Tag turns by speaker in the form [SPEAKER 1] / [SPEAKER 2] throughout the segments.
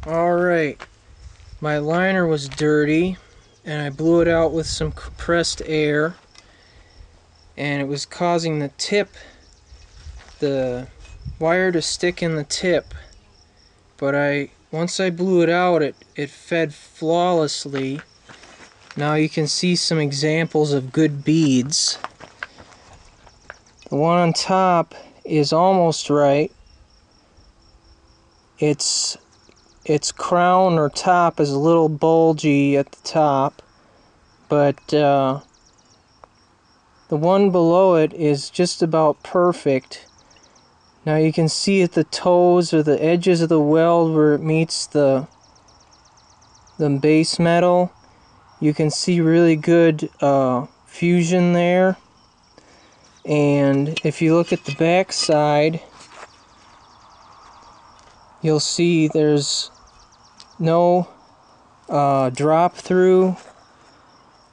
[SPEAKER 1] Alright, my liner was dirty and I blew it out with some compressed air, and it was causing the wire to stick in the tip. But once I blew it out, it fed flawlessly. Now you can see some examples of good beads. The one on top is almost right. Its crown or top is a little bulgy at the top, but the one below it is just about perfect. Now you can see at the toes or the edges of the weld where it meets the base metal, you can see really good fusion there. And if you look at the back side, you'll see there's no drop through,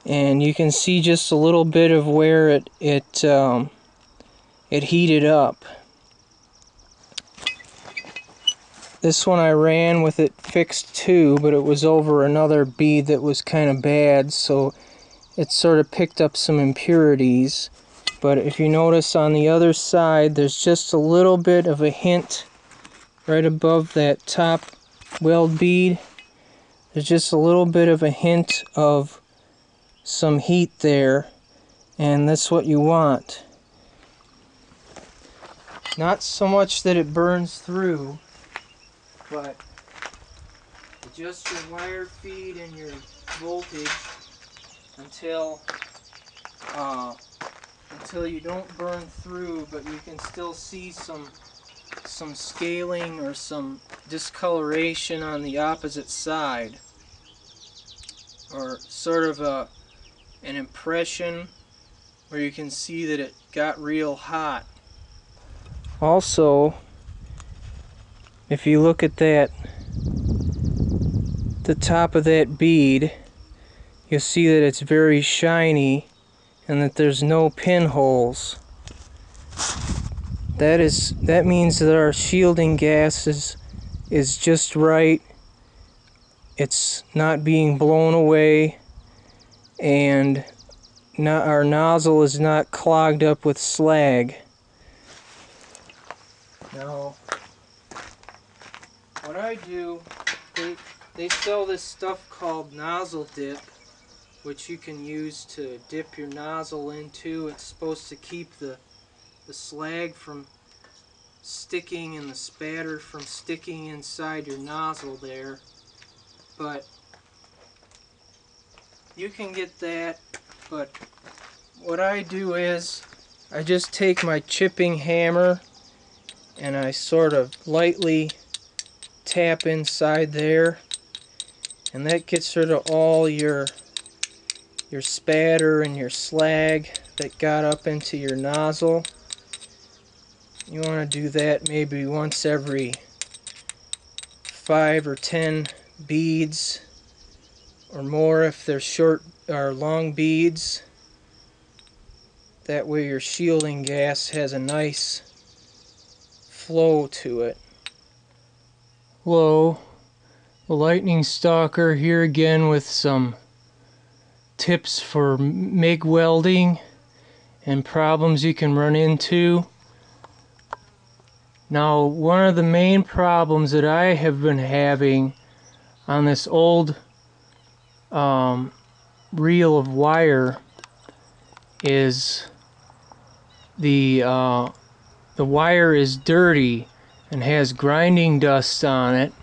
[SPEAKER 1] and you can see just a little bit of where it heated up. This one I ran with it fixed too, but it was over another bead that was kind of bad, so it sort of picked up some impurities. But if you notice on the other side, there's just a little bit of a hint right above that top weld bead. There's just a little bit of a hint of some heat there, and that's what you want. Not so much that it burns through, but adjust your wire feed and your voltage until you don't burn through, but you can still see some scaling or some discoloration on the opposite side, or sort of an impression where you can see that it got real hot. Also, if you look at the top of that bead, you'll see that it's very shiny and that there's no pinholes. That means that our shielding gas is just right. It's not being blown away, and our nozzle is not clogged up with slag. Now, what I do, they sell this stuff called nozzle dip, which you can use to dip your nozzle into. It's supposed to keep the slag from sticking and the spatter from sticking inside your nozzle there. But you can get that, but what I do is I just take my chipping hammer and I sort of lightly tap inside there, and that gets rid of all your spatter and your slag that got up into your nozzle. You want to do that maybe once every 5 or 10 beads or more if they're short or long beads. That way your shielding gas has a nice flow to it. Hello, the lightning stalker here again with some tips for MIG welding and problems you can run into. Now, one of the main problems that I have been having on this old reel of wire is the wire is dirty and has grinding dust on it,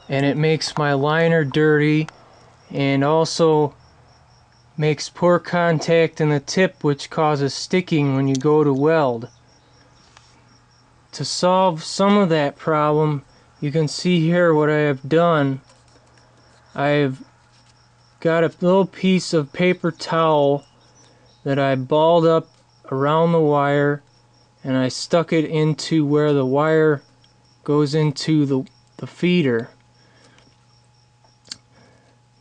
[SPEAKER 1] and it makes my liner dirty and also makes poor contact in the tip, which causes sticking when you go to weld. To solve some of that problem, you can see here what I have done. I've got a little piece of paper towel that I balled up around the wire, and I stuck it into where the wire goes into the feeder.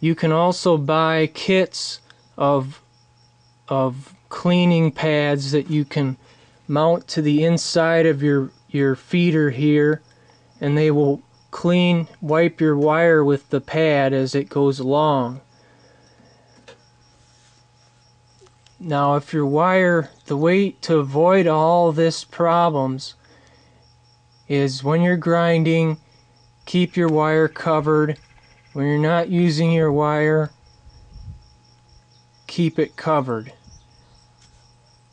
[SPEAKER 1] You can also buy kits of cleaning pads that you can mount to the inside of your feeder here, and they will wipe your wire with the pad as it goes along. Now if your wire, the way to avoid all this problems is when you're grinding, keep your wire covered. When you're not using your wire, keep it covered.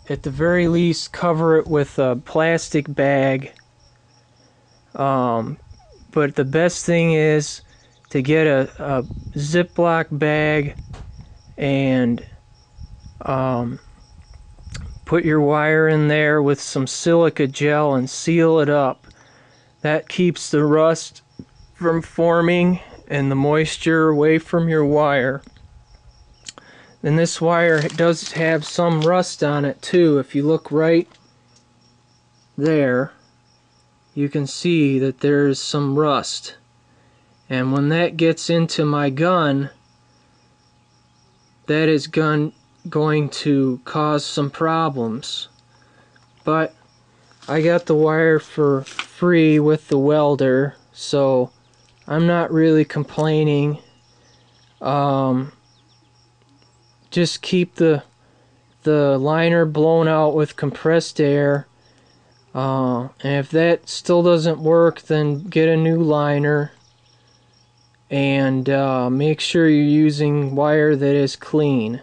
[SPEAKER 1] At the very least, cover it with a plastic bag. But the best thing is to get a Ziploc bag and put your wire in there with some silica gel and seal it up. That keeps the rust from forming and the moisture away from your wire. Then this wire does have some rust on it too. If you look right there, you can see that there's some rust. And when that gets into my gun, that is going to cause some problems. But I got the wire for free with the welder, so I'm not really complaining. Just keep the liner blown out with compressed air, and if that still doesn't work, then get a new liner, and make sure you're using wire that is clean.